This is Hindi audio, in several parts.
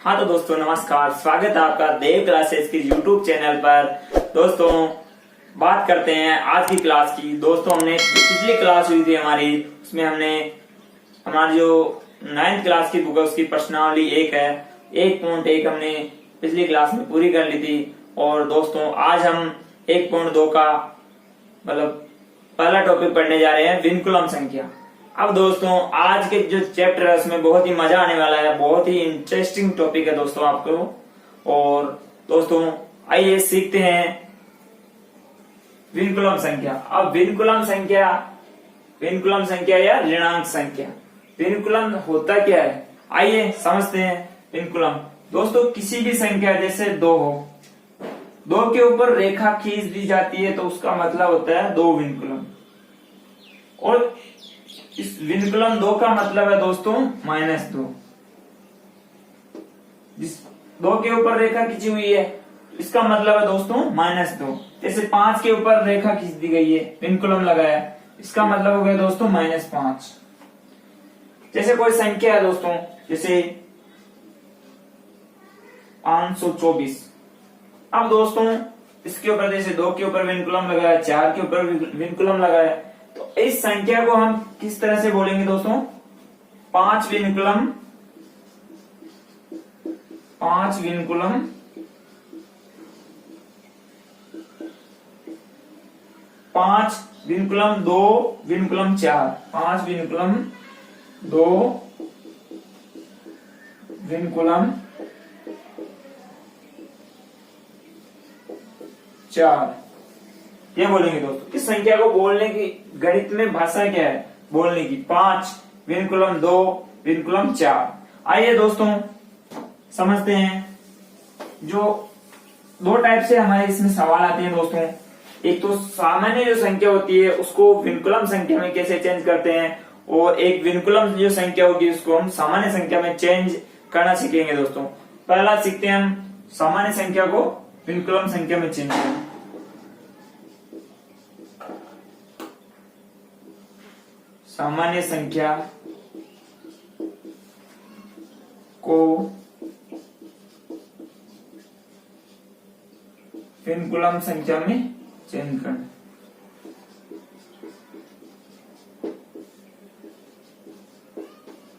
हाँ तो दोस्तों नमस्कार, स्वागत है आपका देव क्लासेस की यूट्यूब चैनल पर। दोस्तों बात करते हैं आज की क्लास की। दोस्तों हमने पिछली क्लास हुई थी हमारी, उसमें हमने हमारी जो 9th क्लास की बुक है उसकी प्रश्नावली 1.1 हमने पिछली क्लास में पूरी कर ली थी। और दोस्तों आज हम 1.2 का मतलब पहला टॉपिक पढ़ने जा रहे हैं, विनकुलम संख्या। अब दोस्तों आज के जो चैप्टर है उसमें बहुत ही मजा आने वाला है, बहुत ही इंटरेस्टिंग टॉपिक है दोस्तों आपको। और दोस्तों आइए सीखते हैं विनकुलम संख्या। अब विनकुलम संख्या या ऋणांक संख्या, विनकुलम होता क्या है आइए समझते हैं। विनकुलम दोस्तों किसी भी संख्या जैसे 2 हो, 2 के ऊपर रेखा खींच दी जाती है तो उसका मतलब होता है 2 विनकुलम। और इस विनकुलम 2 का मतलब है दोस्तों -2। जिस 2 के ऊपर रेखा खींची हुई है इसका मतलब है दोस्तों -2। जैसे 5 के ऊपर रेखा खींच दी गई है, विनकुलम लगाया, इसका मतलब हो गया दोस्तों -5। जैसे कोई संख्या है दोस्तों, जैसे 524। अब दोस्तों इसके ऊपर जैसे 2 के ऊपर विनकुलम लगाया, 4 के ऊपर विनकुलम लगाया, तो इस संख्या को हम किस तरह से बोलेंगे दोस्तों? 5 vinculum 5 vinculum 5 vinculum 2 vinculum 4, 5 vinculum 2 vinculum 4 ये बोलेंगे दोस्तों। इस संख्या को बोलने की गणित में भाषा क्या है बोलने की? 5 विनकुलम 2 विनकुलम 4। आइए दोस्तों समझते हैं। जो 2 टाइप से हमारे इसमें सवाल आते हैं दोस्तों। एक तो सामान्य जो संख्या होती है उसको विनकुलम संख्या में कैसे चेंज करते हैं, और एक विनकुलम जो संख्या होगी उसको हम सामान्य संख्या में चेंज करना सीखेंगे दोस्तों। पहला सीखते हैं हम सामान्य संख्या को विनकुलम संख्या में चेंज करना। सामान्य संख्या को विनकुलम संख्या में चेंज करना।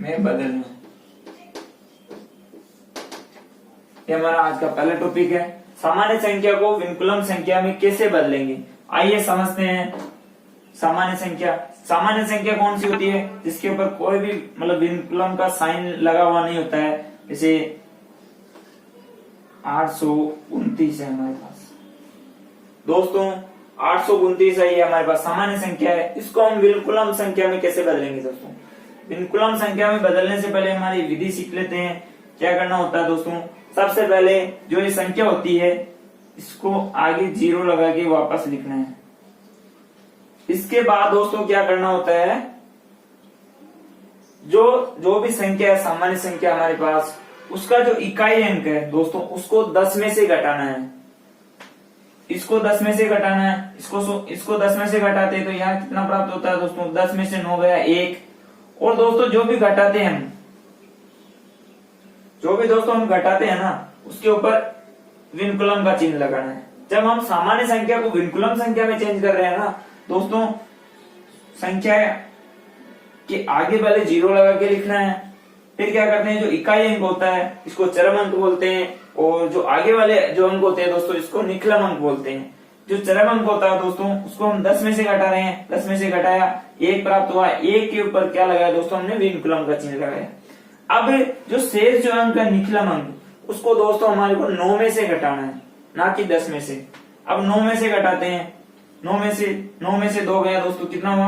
में बदलना, ये हमारा आज का पहला टॉपिक है। सामान्य संख्या को विनकुलम संख्या में कैसे बदलेंगे आइए समझते हैं। सामान्य संख्या कौन सी होती है? जिसके ऊपर कोई भी मतलब विनकुलम का साइन लगा हुआ नहीं होता है। जैसे 829 है हमारे पास दोस्तों, 829 है ये हमारे पास सामान्य संख्या है। इसको हम विनकुलम संख्या में कैसे बदलेंगे दोस्तों? विनकुलम संख्या में बदलने से पहले हमारी विधि सीख लेते हैं। क्या करना होता है दोस्तों? सबसे पहले जो ये संख्या होती है इसको आगे 0 लगा के वापस लिखना है। इसके बाद दोस्तों क्या करना होता है, जो भी संख्या है सामान्य संख्या हमारे पास, उसका जो इकाई अंक है दोस्तों उसको 10 में से घटाना है। इसको 10 में से घटाना है, इसको 10 में से घटाते हैं तो यहाँ कितना प्राप्त होता है दोस्तों? 10 में से 9 गया 1। और दोस्तों जो भी घटाते हैं हम घटाते हैं ना, उसके ऊपर विनकुलम का चिन्ह लगाना है। जब हम सामान्य संख्या को विनकुलम संख्या में चेंज कर रहे हैं ना दोस्तों, संख्या के आगे पहले 0 लगा के लिखना है। फिर क्या करते हैं, जो इकाई अंक होता है इसको चरम अंक बोलते हैं, और जो आगे वाले जो अंक होते हैं दोस्तों इसको निकलम अंक बोलते हैं। जो चरम अंक होता है दोस्तों उसको हम 10 में से घटा रहे हैं, 10 में से घटाया 1 प्राप्त हुआ, 1 के ऊपर क्या लगाया दोस्तों? हमने विनकुलम का चिन्ह लगाया। अब जो शेष जो अंक है निकलम अंक, उसको दोस्तों हमारे को 9 में से घटाना है, ना कि 10 में से। अब 9 में से घटाते हैं, 9 में से 2 गया दोस्तों, कितना हुआ?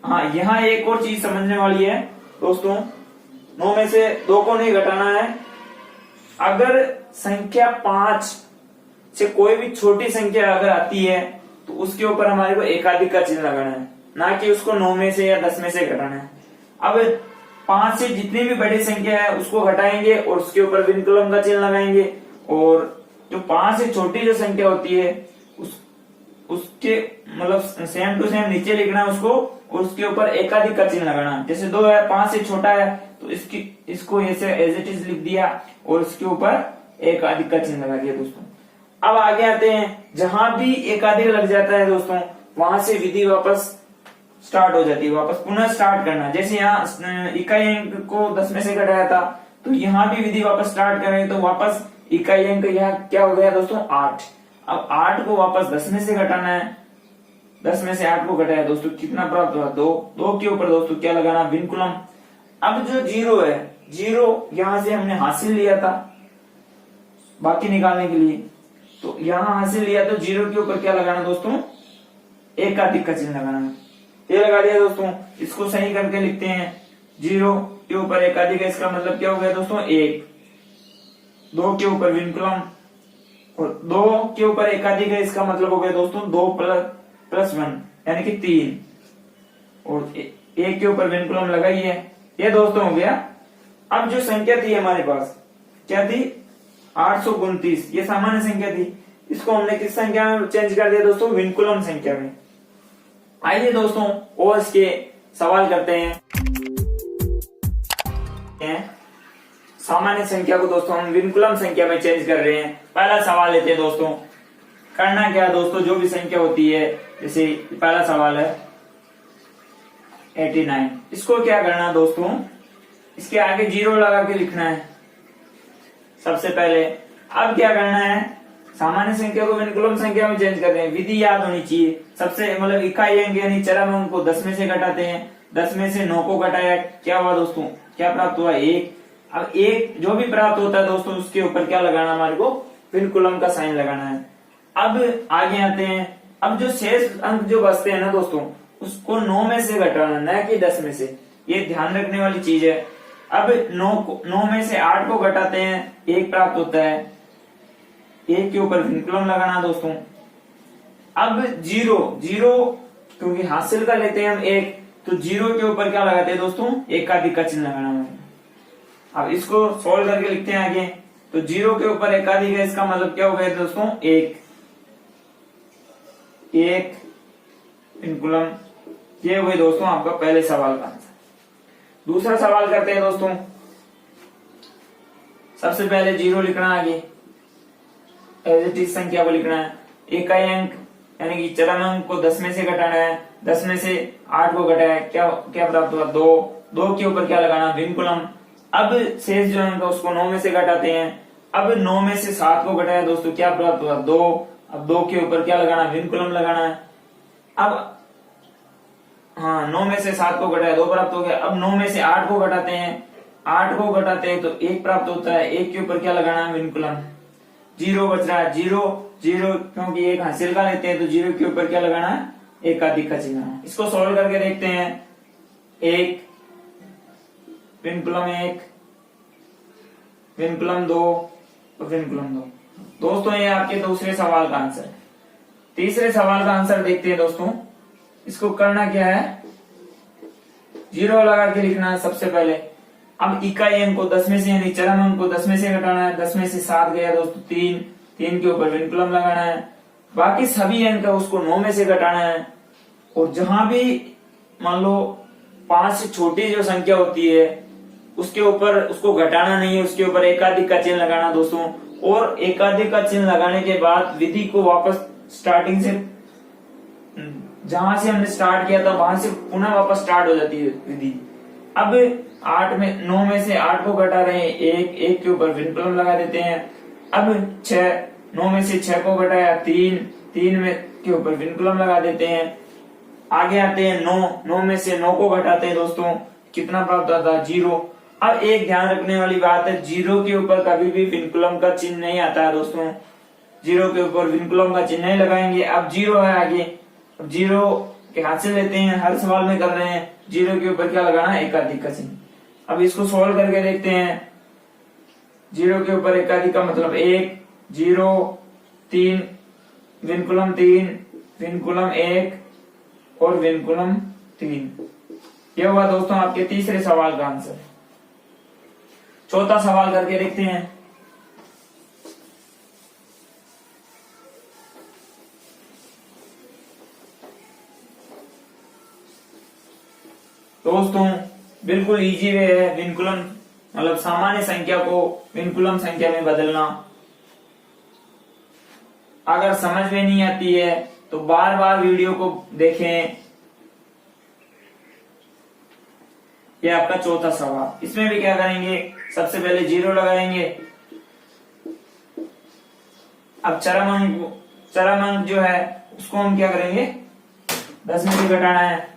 हाँ, यहाँ एक और चीज समझने वाली है दोस्तों, 9 में से 2 को नहीं घटाना है। अगर संख्या 5 से कोई भी छोटी संख्या अगर आती है तो उसके ऊपर हमारे को एकाधिक का चिन्ह लगाना है, ना कि उसको 9 में से या 10 में से घटाना है। अब 5 से जितनी भी बड़ी संख्या है उसको घटाएंगे और उसके ऊपर विनकुलम का चिन्ह लगाएंगे, और जो 5 से छोटी जो संख्या होती है उसके मतलब सेम टू सेम नीचे लिखना है उसको, और उसके ऊपर एकाधिक का चिन्ह लगाना। जैसे 2 है, 5 से छोटा है तो इसको ऐसे एज इट इज लिख दिया और इसके ऊपर एक अधिक का चिन्ह लगा दिया दोस्तों। अब आगे आते हैं, जहां भी एक अधिक लग जाता है दोस्तों वहां से विधि वापस स्टार्ट हो जाती है, वापस पुनः स्टार्ट करना। जैसे यहाँ इकाई अंक को 10 में से घटाया था, तो यहाँ भी विधि वापस स्टार्ट करें तो वापस इकाई अंक यहाँ क्या हो गया दोस्तों 8। अब 8 को वापस 10 में से घटाना है, 10 में से 8 को घटाया दोस्तों कितना प्राप्त हुआ 2। 2 के ऊपर दोस्तों क्या लगाना विनकुलम। अब जो 0 है, 0 यहां से हमने हासिल लिया था बाकी निकालने के लिए, तो यहां हासिल लिया तो 0 के ऊपर क्या लगाना दोस्तों एक अधिक का चिन्ह लगाना है। ये लगा दिया दोस्तों। इसको सही करके लिखते हैं, 0 के ऊपर एक अधिक है, इसका मतलब क्या हो गया दोस्तों 1। 2 के ऊपर विनकुलम और 2 के ऊपर एक अधिक है, इसका मतलब हो गया दोस्तों 2 प्लस 1 यानी कि 3 और 1 के ऊपर विनकुलम लगाइए। ये दोस्तों हो गया। अब जो संख्या थी हमारे पास क्या थी 829, ये सामान्य संख्या थी, इसको हमने किस संख्या में चेंज कर दिया दोस्तों विनकुलम संख्या में। आइए दोस्तों और इसके सवाल करते हैं। सामान्य संख्या को दोस्तों हम विनकुलम संख्या में चेंज कर रहे हैं। पहला सवाल लेते हैं दोस्तों। करना क्या दोस्तों, जो भी संख्या होती है, जैसे पहला सवाल है 89, इसको क्या करना दोस्तों, इसके आगे 0 लगा के लिखना है सबसे पहले। अब क्या करना है, सामान्य संख्या को विनकुलम संख्या में चेंज कर रहे हैं, विधि याद होनी चाहिए। सबसे मतलब इकाई अंक यानी चरम अंक को 10 में से घटाते हैं, 10 में से 9 को घटाया क्या हुआ दोस्तों, क्या प्राप्त हुआ 1। अब 1 जो भी प्राप्त होता है दोस्तों उसके ऊपर क्या लगाना, हमारे को विनकुलम का साइन लगाना है। अब आगे आते हैं, अब जो शेष अंक जो बचते हैं ना दोस्तों उसको 9 में से घटाना, न कि 10 में से, ये ध्यान रखने वाली चीज है। अब 9 में से 8 को घटाते हैं, 1 प्राप्त होता है, 1 के ऊपर विनकुलम लगाना दोस्तों। अब 0 क्योंकि हासिल कर लेते हैं हम 1, तो 0 के ऊपर क्या लगाते हैं दोस्तों एक का अधिक का चिन्ह लगाना है। अब इसको सोल्व करके लिखते हैं आगे, तो 0 के ऊपर एक अधिक है, इसका मतलब क्या हो गया दोस्तों 1 विनकुलम। ये हुए दोस्तों आपका पहले सवाल का आंसर। दूसरा सवाल करते हैं दोस्तों। सबसे पहले 0 लिखना, आगे एज इट इज संख्या को लिखना है। इकाई अंक यानी कि चरम अंक को 10 में से घटाना है, 10 में से 8 को घटाया क्या प्राप्त हुआ 2। 2 के ऊपर क्या लगाना विनकुलम। अब शेष जो अंक उसको 9 में से घटाते हैं। अब 9 में से 7 को घटाया दोस्तों क्या प्राप्त हुआ 2। अब 2 के ऊपर क्या लगाना विनकुलम लगाना है। अब हाँ 9 में से 7 को घटाया 2 प्राप्त हो गया। अब 9 में से 8 को घटाते हैं, 8 को घटाते हैं तो 1 प्राप्त होता है, 1 के ऊपर क्या लगाना है विनकुलम। 0 बच रहा है, 0 क्योंकि 1 हासिल का लेते हैं तो 0 के ऊपर क्या लगाना है एक का अधिक का चिन्ह। इसको सॉल्व करके देखते हैं, 1 विनकुलम 1 विनकुलम 2 और विनकुलम 2। दोस्तों ये आपके दूसरे सवाल का आंसर है। तीसरे सवाल का आंसर देखते हैं दोस्तों। इसको करना क्या है, 0 लगा के लिखना है सबसे पहले। अब इकाई अंक को 10 में से यानी चरम अंक को 10 में से घटाना है, 10 में से 7 गया दोस्तों 3 के ऊपर विनकुलम लगाना है। बाकी सभी अंक है उसको 9 में से घटाना है, और जहां भी मान लो 5 से छोटी जो संख्या होती है उसके ऊपर उसको घटाना नहीं है, उसके ऊपर एकाधिक का चिन्ह लगाना दोस्तों। और एकाधिक का चिन्ह लगाने के बाद विधि को वापस स्टार्टिंग से, जहां से हमने स्टार्ट किया था वहां से पुनः वापस स्टार्ट हो जाती है विधि। अब 9 में से 8 को घटा रहे हैं, 1 के ऊपर विनकुलम लगा देते हैं। अब 9 में से 6 को घटाया 3 में के ऊपर विनकुलम लगा देते हैं। आगे आते हैं 9 में से 9 को घटाते हैं दोस्तों, कितना प्राप्त होता है 0। अब एक ध्यान रखने वाली बात है, 0 के ऊपर कभी भी विनकुलम का चिन्ह नहीं आता है दोस्तों, 0 के ऊपर विनकुलम का चिन्ह नहीं लगाएंगे। अब 0 है आगे, अब 0 के हाथ से लेते हैं, हर सवाल में कर रहे हैं, 0 के ऊपर क्या लगाना है एकाधिक का चिन्ह। अब इसको सोल्व करके देखते हैं, 0 के ऊपर एकाधिक का मतलब 1 0 3 विनकुलम 3 विनकुलम 1 और विनकुलम 3। यह हुआ दोस्तों आपके तीसरे सवाल का आंसर। चौथा सवाल करके देखते हैं। दोस्तों बिल्कुल इजी वे है विनकुलम मतलब सामान्य संख्या को विनकुलम संख्या में बदलना। अगर समझ में नहीं आती है तो बार बार वीडियो को देखें। ये आपका चौथा सवाल। इसमें भी क्या करेंगे, सबसे पहले 0 लगाएंगे। अब चरम अंक जो है उसको हम क्या करेंगे, 10 में से घटाना है।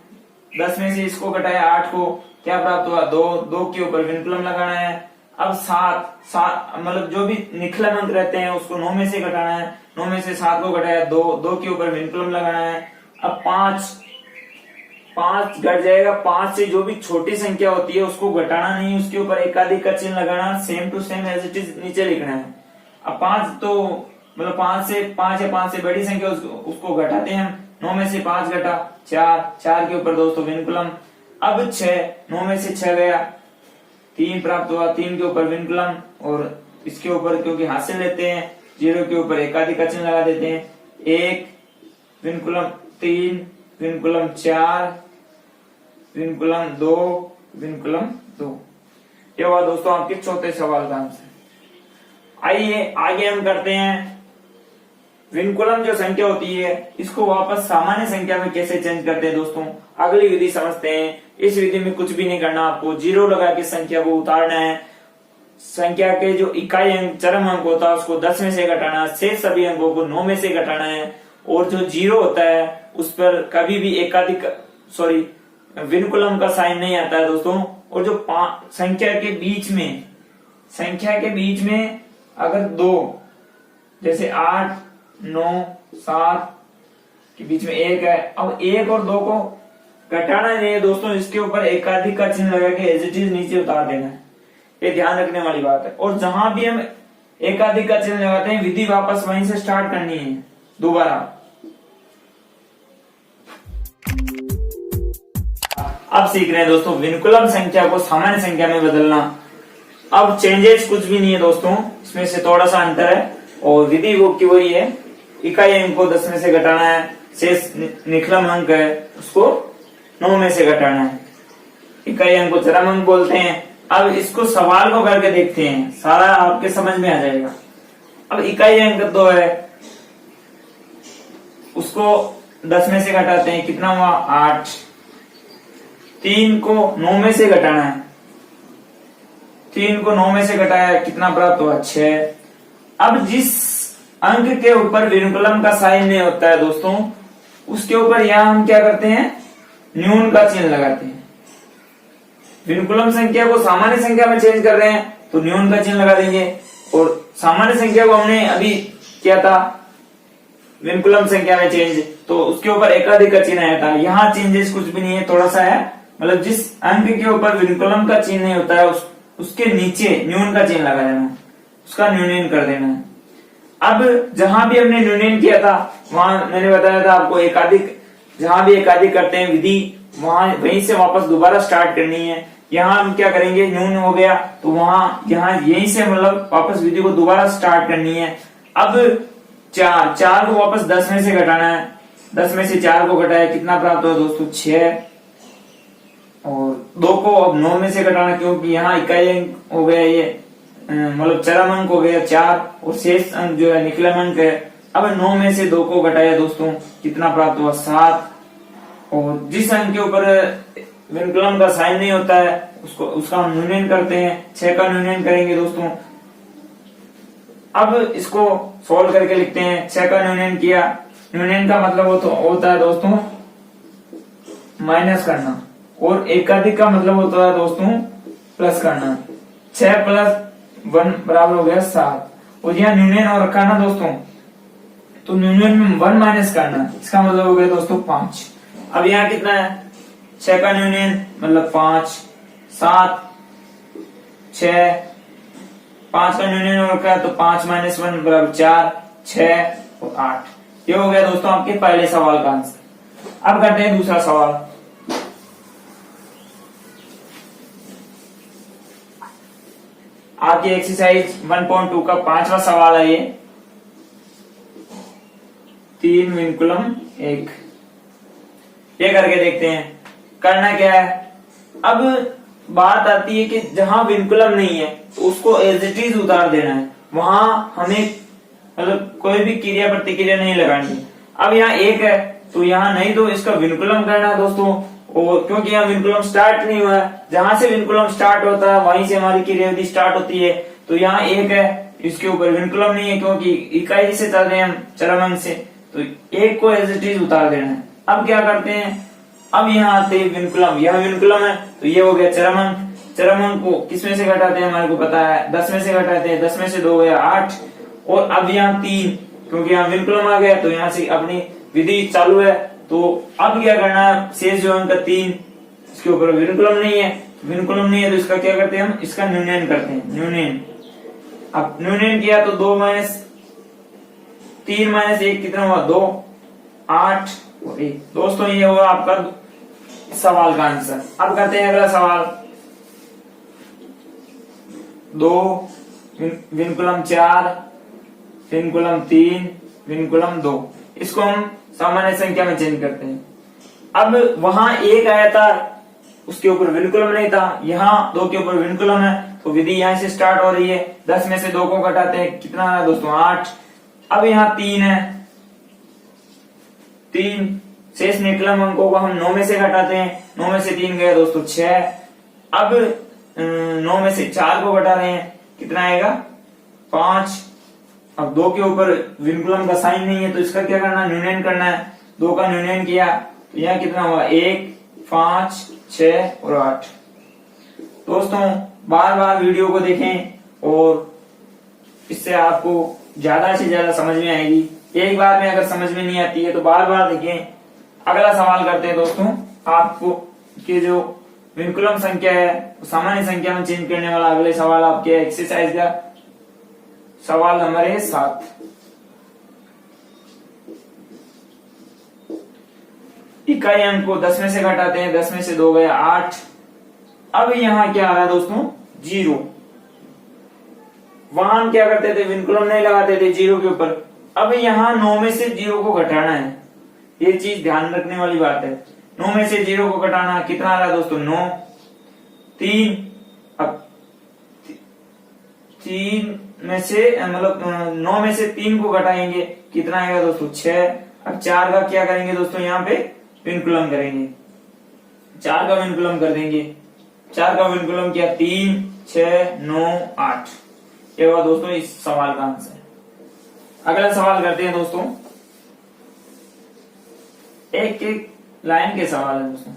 10 में से इसको घटाया 8 को, क्या प्राप्त हुआ 2। 2 के ऊपर विनकुलम लगाना है। अब 7 मतलब जो भी निखलम अंक रहते हैं उसको 9 में से घटाना है। 9 में से 7 को घटाया 2। 2 के ऊपर विनकुलम लगाना है। अब 5 घट जाएगा। 5 से जो भी छोटी संख्या होती है उसको घटाना नहीं, उसके ऊपर एकाधिक का चिन्ह लगाना, same to same as it is नीचे लिखना है। अब 5 तो मतलब 5 या 5 से बड़ी संख्या उसको घटाते हैं हम। 9 में से 5 घटा 4 के ऊपर दोस्तों विनकुलम। अब 6, 9 में से 6 गया 3 प्राप्त हुआ। 3 के ऊपर विनकुलम और इसके ऊपर क्योंकि हाथ से लेते हैं 0 के ऊपर एकाधिक का चिन्ह लगा देते हैं। 1 विनकुलम 3 विनकुलम 4 विनकुलम 2 विनकुलम 2। ये हुआ दोस्तों आपके चौथे सवाल का आंसर। आइए आगे हम करते हैं विनकुलम जो संख्या होती है इसको वापस सामान्य संख्या में कैसे चेंज करते हैं दोस्तों। अगली विधि समझते हैं। इस विधि में कुछ भी नहीं करना, आपको 0 लगा के संख्या को उतारना है। संख्या के जो इकाई अंक चरम अंक होता है उसको 10 में से घटाना है। शेष सभी अंकों को 9 में से घटाना है। और जो 0 होता है उस पर कभी भी विनकुलम का साइन नहीं आता है दोस्तों। और जो संख्या के बीच में अगर 2 जैसे 8 9 7 के बीच में 1 है। अब 1 और 2 को घटाना नहीं है दोस्तों, इसके ऊपर एकाधिक का चिन्ह लगा के एज इट इज नीचे उतार देना है। ये ध्यान रखने वाली बात है। और जहां भी हम एकाधिक का चिन्ह लगाते हैं विधि वापस वहीं से स्टार्ट करनी है दोबारा। अब सीख रहे हैं दोस्तों विनकुलम संख्या को सामान्य संख्या में बदलना। अब चेंजेस कुछ भी नहीं है दोस्तों, इसमें से थोड़ा सा अंतर है और विधि वो की वही है। इकाई अंक को 10 में से घटाना है। शेष निखलम अंक है उसको 9 में से घटाना है। इकाई अंक को चरम अंक बोलते हैं। अब इसको सवाल को करके देखते हैं, सारा आपके समझ में आ जाएगा। अब इकाई अंक 2 है उसको 10 में से घटाते हैं, कितना हुआ 8। 3 को 9 में से घटाना है। 3 को 9 में से घटाया कितना प्राप्त हुआ 6। अब जिस अंक के ऊपर विनकुलम का साइन नहीं होता है दोस्तों उसके ऊपर यहां हम क्या करते हैं, न्यून का चिन्ह लगाते हैं। विनकुलम संख्या को सामान्य संख्या में चेंज कर रहे हैं तो न्यून का चिन्ह लगा देंगे। और सामान्य संख्या को हमने अभी किया था विनकुलम संख्या में चेंज, तो उसके ऊपर एकाधिक का चिन्ह आया था। यहाँ चेंजेस कुछ भी नहीं है, थोड़ा सा है। मतलब जिस अंक के ऊपर विनकुलम का चिन्ह नहीं होता है उसके नीचे न्यून का चिन्ह लगा देना, उसका न्यूनयन कर देना है। अब जहां भी हमने न्यूनयन किया था वहां मैंने बताया था आपको एकाधिक, जहां भी एकाधिक करते हैं विधि वहीं से वापस दोबारा स्टार्ट करनी है। यहाँ हम क्या करेंगे, न्यून हो गया तो वहां यहीं से मतलब वापस विधि को दोबारा स्टार्ट करनी है। अब 4 को वापस 10 में से घटाना है। 10 में से 4 को घटाया कितना प्राप्त हुआ दोस्तों 6। और 2 को अब 9 में से घटाना क्योंकि यहाँ इकाई अंक हो गया, ये मतलब चरम अंक हो गया 4 और शेष अंक जो है निखलम अंक है। अब 9 में से 2 को घटाया दोस्तों कितना प्राप्त हुआ 7। और जिस अंक के ऊपर विनकुलम का साइन नहीं होता है उसका हम न्यूनयन करते हैं। 6 का न्यूनयन करेंगे दोस्तों। अब इसको सोल्व करके लिखते हैं। 6 का न्यूनयन किया, न्यूनयन का मतलब होता है दोस्तों माइनस करना, और एकाधिक का मतलब होता है दोस्तों प्लस करना। 6 + 1 बराबर हो गया 7। और यहाँ न्यूनयन और रखा ना दोस्तों, तो न्यूनयन में 1 माइनस करना, इसका मतलब हो गया दोस्तों 5। अब यहाँ कितना है, 6 का न्यूनयन मतलब 5, 7 6, 5 का न्यूनयन हो रखा है तो 5 - 1 बराबर 4, 6 और 8। ये हो गया दोस्तों आपके पहले सवाल का आंसर। अब करते हैं दूसरा सवाल। आपकी एक्सरसाइज 1.2 का 5वां सवाल है ये। 3 विनकुलम 1। ये करके देखते हैं। करना क्या है, अब बात आती है कि जहां विनकुलम नहीं है तो उसको एज इट इज उतार देना है, वहां हमें मतलब कोई भी क्रिया प्रतिक्रिया नहीं लगानी है। अब यहाँ एक है तो यहाँ नहीं, तो इसका विनकुलम करना है दोस्तों, और क्योंकि यहाँ विनकुलम स्टार्ट नहीं हुआ है, जहां से विनकुलम स्टार्ट होता है वहीं से हमारी क्रियाविधि स्टार्ट होती है। तो यहाँ एक है, इसके ऊपर विनकुलम नहीं है क्योंकि इकाई से चल रहे हैं हम चरम अंक से, तो एक को एज इट इज उतार देना है। अब क्या करते हैं, अब यहाँ आते हैं विनकुलम, यह विनकुलम है तो ये हो गया चरम अंक। चरम अंक को किस में से घटाते हैं हमारे को पता है, 10 में से घटाते हैं, 10 में से 2 गया 8, और अब यहाँ 3, क्योंकि यहाँ विनकुलम आ गया तो यहाँ से अपनी विधि चालू है। तो अब क्या करना है, शेष जो अंक 3, इसके ऊपर विनकुलम नहीं है, विनकुलम नहीं है तो इसका क्या करते हैं हम, इसका न्यूनयन करते हैं, न्यूनयन। अब न्यूनयन किया तो 2 माइनस 3 माइनस 1 कितना हुआ, 2, 8 और 1। दोस्तों ये हुआ आपका सवाल का आंसर। अब करते हैं अगला सवाल। 2 विनकुलम 4 विनकुलम 3 विनकुलम 2, इसको हम सामान्य संख्या में चेंज करते हैं। अब वहां एक आया था उसके ऊपर विनकुलम नहीं था, यहाँ 2 के ऊपर विनकुलम है तो विधि यहाँ से स्टार्ट हो रही है। 10 में से 2 को घटाते हैं, कितना है दोस्तों 8। अब यहाँ 3 है, 3 शेष निकलम अंकों को हम 9 में से घटाते हैं, 9 में से 3 गया दोस्तों 6। अब 9 में से 4 को घटा रहे हैं, कितना आएगा 5। अब 2 के ऊपर विनकुलम का साइन नहीं है तो इसका क्या करना, न्यूनयन करना है। 2 का न्यूनयन किया तो यहाँ कितना हुआ, 1, 5, 6 और 8। दोस्तों बार बार वीडियो को देखें और इससे आपको ज्यादा से ज्यादा समझ में आएगी। एक बार में अगर समझ में नहीं आती है तो बार बार देखें। अगला सवाल करते हैं दोस्तों, आपको के जो विनकुलम संख्या है सामान्य संख्या में चेंज करने वाला अगले सवाल आपके एक्सरसाइज का सवाल नंबर है 7। इकाई अंक को 10 में से घटाते हैं, 10 में से 2 गया 8। अब यहाँ क्या आ रहा है दोस्तों, 0। वहां हम क्या करते थे, विनकुलम नहीं लगाते थे 0 के ऊपर। अब यहाँ 9 में से 0 को घटाना है, ये चीज ध्यान रखने वाली बात है। 9 में से 0 को घटाना, कितना आ रहा है दोस्तों 9, 3। अब 3 में से मतलब 9 में से 3 को घटाएंगे, कितना आएगा दोस्तों 6। अब 4 का क्या करेंगे दोस्तों, यहाँ पे विनकुलम करेंगे, 4 का विनकुलम कर देंगे। 4 का विनकुलम किया 3, 6, 9, 8। ये हुआ दोस्तों इस सवाल का आंसर। अगला सवाल करते हैं दोस्तों, एक एक लाइन के सवाल है दोस्तों।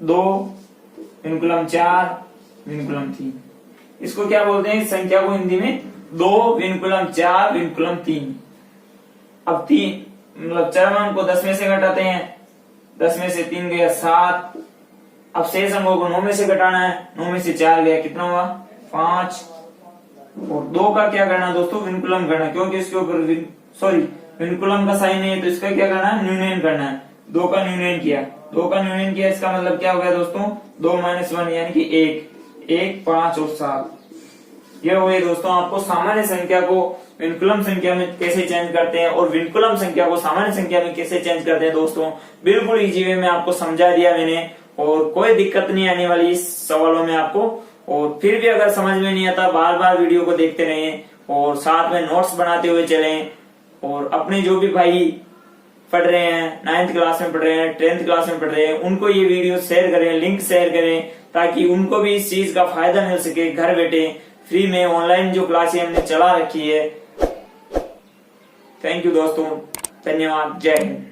2 विनकुलम 4 विनकुलम 3, इसको क्या बोलते हैं संख्या को हिंदी में, 2 विनकुलम 4 विनकुलम 3। अब 3 मतलब चरम अंक को 10 में से घटाते हैं, 10 में से 3 गया 7। अब शेष अंकों को 9 में से घटाना है, 9 में से 4 गया, कितना हुआ 5। और 2 का क्या करना है दोस्तों, विनकुलम करना है, क्योंकि इसके ऊपर विनकुलम का साइन नहीं है तो इसका क्या करना है, न्यूनयन करना है। 2 का न्यूनयन किया, 2 का न्यूनयन किया, इसका मतलब क्या हो गया दोस्तों, 2 - 1 यानी कि 1, 5 और 7। ये हुए दोस्तों आपको सामान्य संख्या को विनकुलम संख्या में कैसे चेंज करते हैं और विनकुलम संख्या को सामान्य संख्या में कैसे चेंज करते हैं। दोस्तों बिल्कुल इजी वे में आपको समझा दिया मैंने और कोई दिक्कत नहीं आने वाली इस सवालों में आपको। और फिर भी अगर समझ में नहीं आता, बार बार वीडियो को देखते रहें और साथ में नोट्स बनाते हुए चलें। और अपने जो भी भाई पढ़ रहे हैं, 9th क्लास में पढ़ रहे हैं, 10th क्लास में पढ़ रहे हैं, उनको ये वीडियो शेयर करें, लिंक शेयर करें, ताकि उनको भी इस चीज का फायदा मिल सके। घर बैठे फ्री में ऑनलाइन जो क्लासें हमने चला रखी है। थैंक यू दोस्तों, धन्यवाद, जय हिंद।